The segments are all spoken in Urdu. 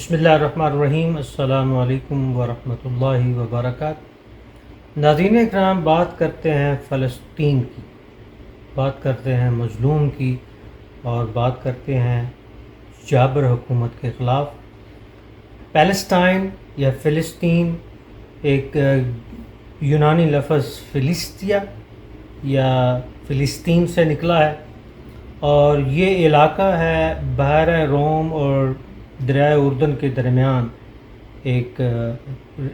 بسم اللہ الرحمن الرحیم۔ السلام علیکم ورحمۃ اللہ وبرکاتہ۔ ناظرین اکرام، بات کرتے ہیں فلسطین کی، بات کرتے ہیں مظلوم کی، اور بات کرتے ہیں جابر حکومت کے خلاف۔ پیلسٹائن یا فلسطین ایک یونانی لفظ فلسطیہ یا فلسطین سے نکلا ہے، اور یہ علاقہ ہے بحیرہ روم اور دریائے اردن کے درمیان ایک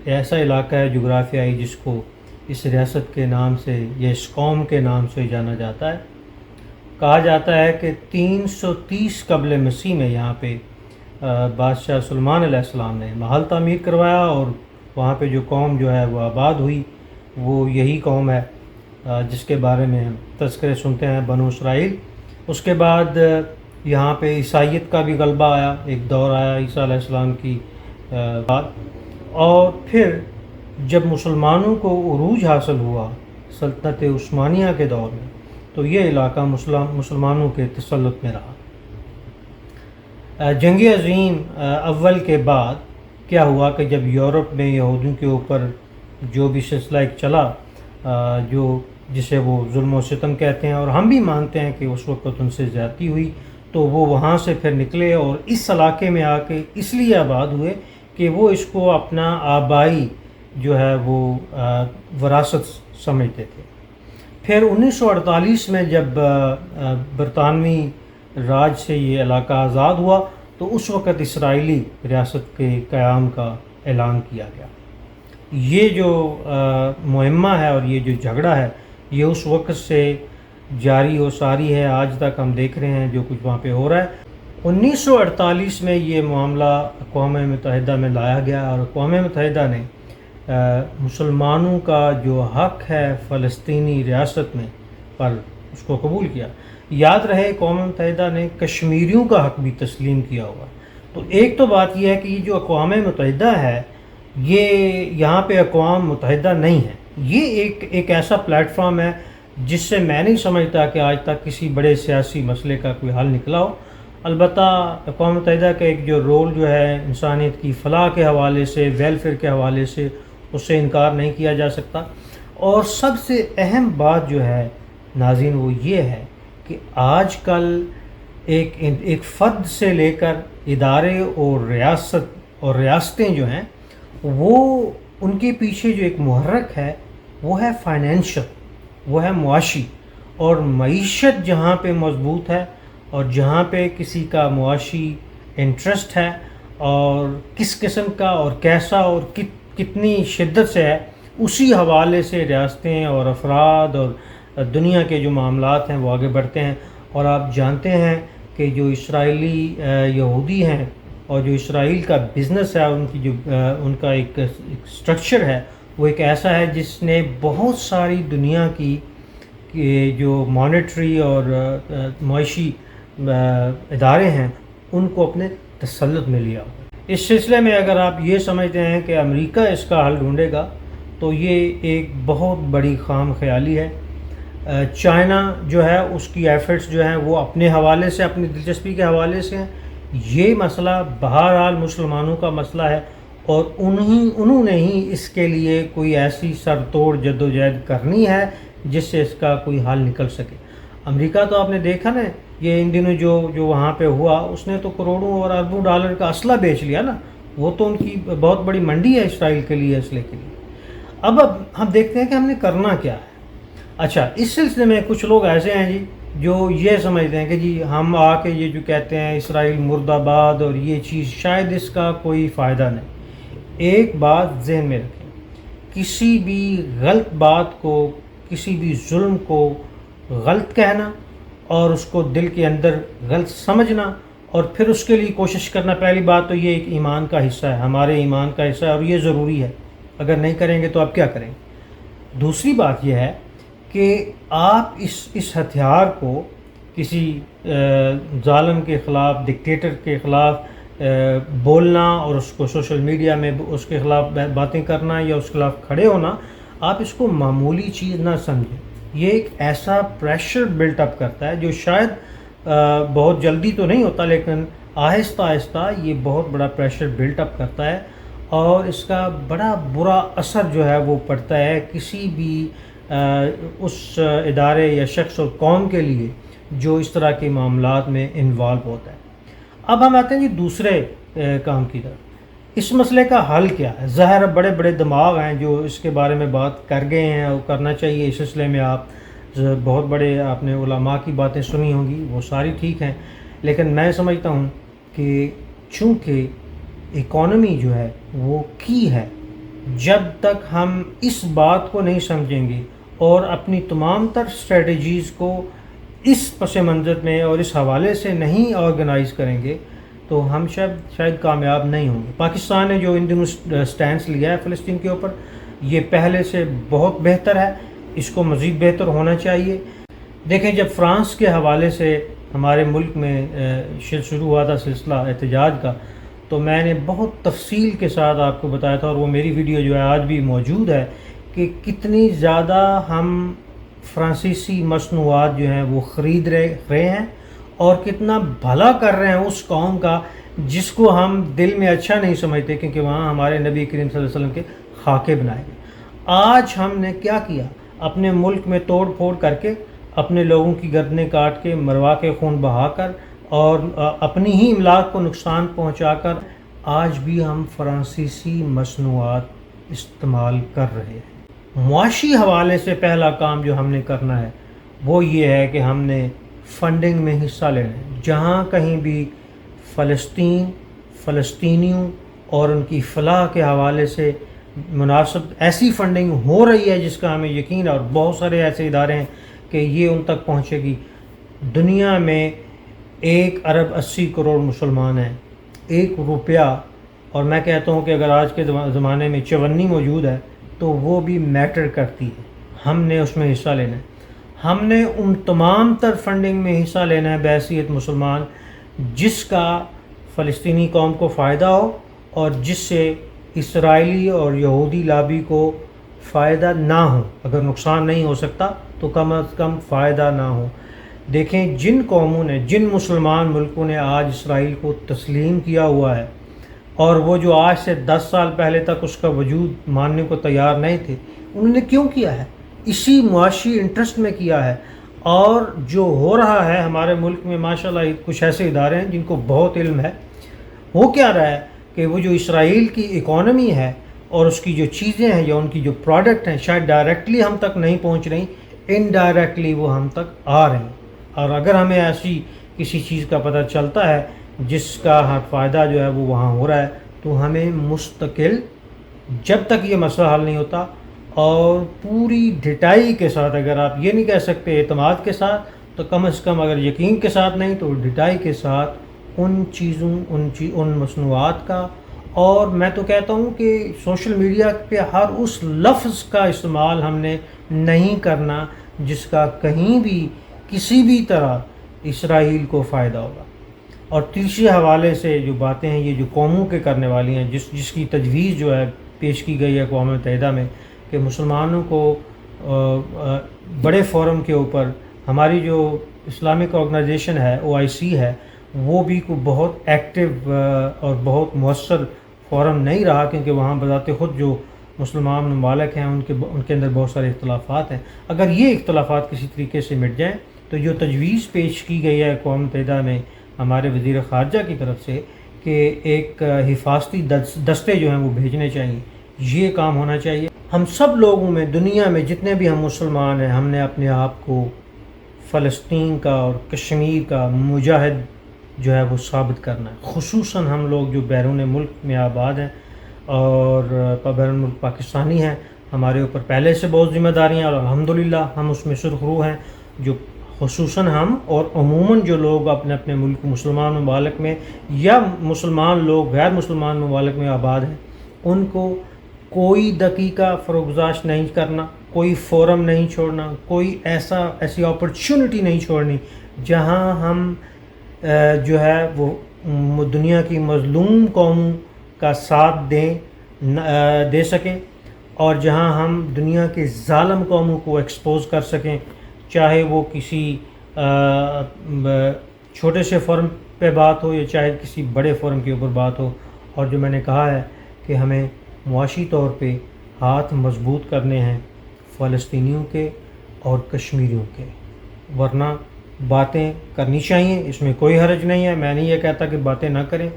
ایسا علاقہ ہے جغرافیائی جس کو اس ریاست کے نام سے یا اس قوم کے نام سے جانا جاتا ہے۔ کہا جاتا ہے کہ 330 قبل مسیح میں یہاں پہ بادشاہ سلیمان علیہ السلام نے محل تعمیر کروایا، اور وہاں پہ جو قوم جو ہے وہ آباد ہوئی، وہ یہی قوم ہے جس کے بارے میں ہم تذکرے سنتے ہیں، بنو اسرائیل۔ اس کے بعد یہاں پہ عیسائیت کا بھی غلبہ آیا، ایک دور آیا عیسیٰ علیہ السلام کی بعد، اور پھر جب مسلمانوں کو عروج حاصل ہوا سلطنت عثمانیہ کے دور میں، تو یہ علاقہ مسلمانوں کے تسلط میں رہا۔ جنگ عظیم اول کے بعد کیا ہوا کہ جب یورپ میں یہودیوں کے اوپر جو بھی سلسلہ ایک چلا، جسے وہ ظلم و ستم کہتے ہیں، اور ہم بھی مانتے ہیں کہ اس وقت ان سے زیادتی ہوئی، تو وہ وہاں سے پھر نکلے اور اس علاقے میں آ کے اس لیے آباد ہوئے کہ وہ اس کو اپنا آبائی جو ہے وہ وراثت سمجھتے تھے۔ پھر 1948 میں جب برطانوی راج سے یہ علاقہ آزاد ہوا، تو اس وقت اسرائیلی ریاست کے قیام کا اعلان کیا گیا۔ یہ جو مہمہ ہے اور یہ جو جھگڑا ہے، یہ اس وقت سے جاری و ساری ہے، آج تک ہم دیکھ رہے ہیں جو کچھ وہاں پہ ہو رہا ہے۔ 1948 میں یہ معاملہ اقوام متحدہ میں لایا گیا، اور اقوام متحدہ نے مسلمانوں کا جو حق ہے فلسطینی ریاست میں پر اس کو قبول کیا۔ یاد رہے اقوام متحدہ نے کشمیریوں کا حق بھی تسلیم کیا ہوا۔ تو ایک تو بات یہ ہے کہ یہ جو اقوام متحدہ ہے، یہ یہاں پہ اقوام متحدہ نہیں ہے، یہ ایک ایسا پلیٹ فارم ہے جس سے میں نہیں سمجھتا کہ آج تک کسی بڑے سیاسی مسئلے کا کوئی حل نکلا ہو۔ البتہ اقوام متحدہ کا ایک جو رول جو ہے انسانیت کی فلاح کے حوالے سے، ویلفیئر کے حوالے سے، اس سے انکار نہیں کیا جا سکتا۔ اور سب سے اہم بات جو ہے ناظرین وہ یہ ہے کہ آج کل ایک فرد سے لے کر ادارے اور ریاستیں جو ہیں، وہ ان کے پیچھے جو ایک محرک ہے وہ ہے فائنینشل، وہ ہے معاشی، اور معیشت جہاں پہ مضبوط ہے اور جہاں پہ کسی کا معاشی انٹرسٹ ہے، اور کس قسم کا اور کیسا اور کتنی شدت سے ہے، اسی حوالے سے ریاستیں اور افراد اور دنیا کے جو معاملات ہیں وہ آگے بڑھتے ہیں۔ اور آپ جانتے ہیں کہ جو اسرائیلی یہودی ہیں اور جو اسرائیل کا بزنس ہے، ان کا ایک سٹرکچر ہے، وہ ایک ایسا ہے جس نے بہت ساری دنیا کی جو مانیٹری اور معاشی ادارے ہیں ان کو اپنے تسلط میں لیا ہوا۔ اس سلسلے میں اگر آپ یہ سمجھتے ہیں کہ امریکہ اس کا حل ڈھونڈے گا، تو یہ ایک بہت بڑی خام خیالی ہے۔ چائنا جو ہے، اس کی ایفرٹس جو ہیں وہ اپنے حوالے سے، اپنی دلچسپی کے حوالے سے ہیں۔ یہ مسئلہ بہرحال مسلمانوں کا مسئلہ ہے، اور انہوں نے ہی اس کے لیے کوئی ایسی سر توڑ جدوجہد کرنی ہے جس سے اس کا کوئی حل نکل سکے۔ امریکہ تو آپ نے دیکھا نا، یہ ان دنوں جو وہاں پہ ہوا، اس نے تو کروڑوں اور اربوں ڈالر کا اسلحہ بیچ لیا نا، وہ تو ان کی بہت بڑی منڈی ہے اسرائیل کے لیے، اسلحے کے لیے۔ اب ہم دیکھتے ہیں کہ ہم نے کرنا کیا ہے۔ اچھا، اس سلسلے میں کچھ لوگ ایسے ہیں جی جو یہ سمجھتے ہیں کہ جی ہم آ کے یہ جو کہتے ہیں اسرائیل مرد آباد اور یہ چیز، شاید اس کا کوئی فائدہ نہیں۔ ایک بات ذہن میں رکھیں، کسی بھی غلط بات کو، کسی بھی ظلم کو غلط کہنا اور اس کو دل کے اندر غلط سمجھنا اور پھر اس کے لیے کوشش کرنا، پہلی بات تو یہ ایک ایمان کا حصہ ہے، ہمارے ایمان کا حصہ ہے، اور یہ ضروری ہے۔ اگر نہیں کریں گے تو آپ کیا کریں گے؟ دوسری بات یہ ہے کہ آپ اس ہتھیار کو کسی ظالم کے خلاف، ڈکٹیٹر کے خلاف بولنا اور اس کو سوشل میڈیا میں اس کے خلاف باتیں کرنا یا اس کے خلاف کھڑے ہونا، آپ اس کو معمولی چیز نہ سمجھیں۔ یہ ایک ایسا پریشر بلٹ اپ کرتا ہے جو شاید بہت جلدی تو نہیں ہوتا، لیکن آہستہ آہستہ یہ بہت بڑا پریشر بلٹ اپ کرتا ہے، اور اس کا بڑا برا اثر جو ہے وہ پڑتا ہے کسی بھی اس ادارے یا شخص اور قوم کے لیے جو اس طرح کے معاملات میں انوالو ہوتا ہے۔ اب ہم آتے ہیں جی دوسرے کام کی طرف۔ اس مسئلے کا حل کیا ہے؟ ظاہر بڑے بڑے دماغ ہیں جو اس کے بارے میں بات کر گئے ہیں، اور کرنا چاہیے اس سلسلے میں۔ آپ بہت بڑے آپ نے علماء کی باتیں سنی ہوں گی، وہ ساری ٹھیک ہیں، لیکن میں سمجھتا ہوں کہ چونکہ اکانومی جو ہے وہ کی ہے، جب تک ہم اس بات کو نہیں سمجھیں گے اور اپنی تمام تر اسٹریٹجیز کو اس پس منظر میں اور اس حوالے سے نہیں آرگنائز کریں گے تو ہم شاید کامیاب نہیں ہوں گے۔ پاکستان نے جو ان دنوں سٹینس لیا ہے فلسطین کے اوپر، یہ پہلے سے بہت بہتر ہے، اس کو مزید بہتر ہونا چاہیے۔ دیکھیں، جب فرانس کے حوالے سے ہمارے ملک میں شروع ہوا تھا سلسلہ احتجاج کا، تو میں نے بہت تفصیل کے ساتھ آپ کو بتایا تھا، اور وہ میری ویڈیو جو ہے آج بھی موجود ہے، کہ کتنی زیادہ ہم فرانسیسی مصنوعات جو ہیں وہ خرید رہے ہیں، اور کتنا بھلا کر رہے ہیں اس قوم کا جس کو ہم دل میں اچھا نہیں سمجھتے، کیونکہ وہاں ہمارے نبی کریم صلی اللہ علیہ وسلم کے خاکے بنائے گئے۔ آج ہم نے کیا کیا؟ اپنے ملک میں توڑ پھوڑ کر کے، اپنے لوگوں کی گردنیں کاٹ کے، مروا کے، خون بہا کر، اور اپنی ہی املاک کو نقصان پہنچا کر آج بھی ہم فرانسیسی مصنوعات استعمال کر رہے ہیں۔ معاشی حوالے سے پہلا کام جو ہم نے کرنا ہے وہ یہ ہے کہ ہم نے فنڈنگ میں حصہ لینا ہے۔ جہاں کہیں بھی فلسطینیوں اور ان کی فلاح کے حوالے سے مناسب ایسی فنڈنگ ہو رہی ہے جس کا ہمیں یقین ہے، اور بہت سارے ایسے ادارے ہیں کہ یہ ان تک پہنچے گی۔ دنیا میں 1.80 ارب مسلمان ہیں، 1 روپیہ، اور میں کہتا ہوں کہ اگر آج کے زمانے میں چونی موجود ہے تو وہ بھی میٹر کرتی ہے۔ ہم نے اس میں حصہ لینا ہے، ہم نے ان تمام تر فنڈنگ میں حصہ لینا ہے بحیثیت مسلمان جس کا فلسطینی قوم کو فائدہ ہو، اور جس سے اسرائیلی اور یہودی لابی کو فائدہ نہ ہو۔ اگر نقصان نہیں ہو سکتا تو کم از کم فائدہ نہ ہو۔ دیکھیں، جن قوموں نے، جن مسلمان ملکوں نے آج اسرائیل کو تسلیم کیا ہوا ہے، اور وہ جو آج سے 10 سال پہلے تک اس کا وجود ماننے کو تیار نہیں تھے، انہوں نے کیوں کیا ہے؟ اسی معاشی انٹرسٹ میں کیا ہے۔ اور جو ہو رہا ہے ہمارے ملک میں ماشاءاللہ کچھ ایسے ادارے ہیں جن کو بہت علم ہے، ہو کیا رہا ہے کہ وہ جو اسرائیل کی اکانومی ہے اور اس کی جو چیزیں ہیں یا ان کی جو پروڈکٹ ہیں، شاید ڈائریکٹلی ہم تک نہیں پہنچ رہی، انڈائریکٹلی وہ ہم تک آ رہی ہیں۔ اور اگر ہمیں ایسی کسی چیز کا پتہ چلتا ہے جس کا فائدہ جو ہے وہ وہاں ہو رہا ہے، تو ہمیں مستقل، جب تک یہ مسئلہ حل نہیں ہوتا، اور پوری ڈٹائی کے ساتھ، اگر آپ یہ نہیں کہہ سکتے اعتماد کے ساتھ، تو کم از کم اگر یقین کے ساتھ نہیں تو ڈٹائی کے ساتھ ان چیزوں، ان مصنوعات کا، اور میں تو کہتا ہوں کہ سوشل میڈیا پہ ہر اس لفظ کا استعمال ہم نے نہیں کرنا جس کا کہیں بھی کسی بھی طرح اسرائیل کو فائدہ ہوگا۔ اور تیسرے حوالے سے جو باتیں ہیں یہ جو قوموں کے کرنے والی ہیں، جس کی تجویز جو ہے پیش کی گئی ہے اقوام متحدہ میں، کہ مسلمانوں کو بڑے فورم کے اوپر، ہماری جو اسلامک آرگنائزیشن ہے OIC ہے، وہ بھی کو بہت ایکٹیو اور بہت مؤثر فورم نہیں رہا، کیونکہ وہاں بذات خود جو مسلمان ممالک ہیں ان کے اندر بہت سارے اختلافات ہیں۔ اگر یہ اختلافات کسی طریقے سے مٹ جائیں تو جو تجویز پیش کی گئی ہے اقوام متحدہ میں ہمارے وزیر خارجہ کی طرف سے کہ ایک حفاظتی دستے جو ہیں وہ بھیجنے چاہیے، یہ کام ہونا چاہیے۔ ہم سب لوگوں میں، دنیا میں جتنے بھی ہم مسلمان ہیں، ہم نے اپنے آپ کو فلسطین کا اور کشمیر کا مجاہد جو ہے وہ ثابت کرنا ہے، خصوصاً ہم لوگ جو بیرون ملک میں آباد ہیں اور بیرون ملک پاکستانی ہیں۔ ہمارے اوپر پہلے سے بہت ذمہ داریاں، اور الحمدللہ ہم اس میں سرخرو ہیں، جو خصوصاً ہم اور عموماً جو لوگ اپنے اپنے ملک مسلمان ممالک میں یا مسلمان لوگ غیر مسلمان ممالک میں آباد ہیں، ان کو کوئی دقیقہ فروگزاش نہیں کرنا، کوئی فورم نہیں چھوڑنا، کوئی ایسی اپرچونٹی نہیں چھوڑنی جہاں ہم جو ہے وہ دنیا کی مظلوم قوموں کا ساتھ دے سکیں، اور جہاں ہم دنیا کے ظالم قوموں کو ایکسپوز کر سکیں، چاہے وہ کسی چھوٹے سے فورم پہ بات ہو یا چاہے کسی بڑے فورم کے اوپر بات ہو، اور جو میں نے کہا ہے کہ ہمیں معاشی طور پہ ہاتھ مضبوط کرنے ہیں فلسطینیوں کے اور کشمیریوں کے، ورنہ باتیں کرنی چاہیے، اس میں کوئی حرج نہیں ہے، میں نہیں یہ کہتا کہ باتیں نہ کریں،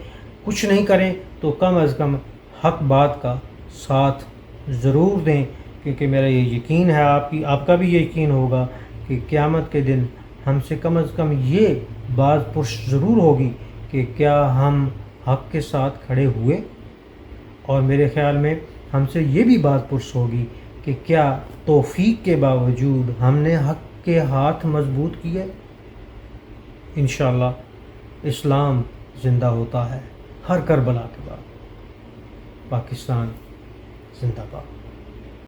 کچھ نہیں کریں تو کم از کم حق بات کا ساتھ ضرور دیں، کیونکہ میرا یہ یقین ہے، آپ کا بھی یہ یقین ہوگا کہ قیامت کے دن ہم سے کم از کم یہ بات پرس ضرور ہوگی کہ کیا ہم حق کے ساتھ کھڑے ہوئے، اور میرے خیال میں ہم سے یہ بھی بات پرس ہوگی کہ کیا توفیق کے باوجود ہم نے حق کے ہاتھ مضبوط کیے۔ انشاءاللہ اسلام زندہ ہوتا ہے ہر کربلا کے بعد۔ پاکستان زندہ باد۔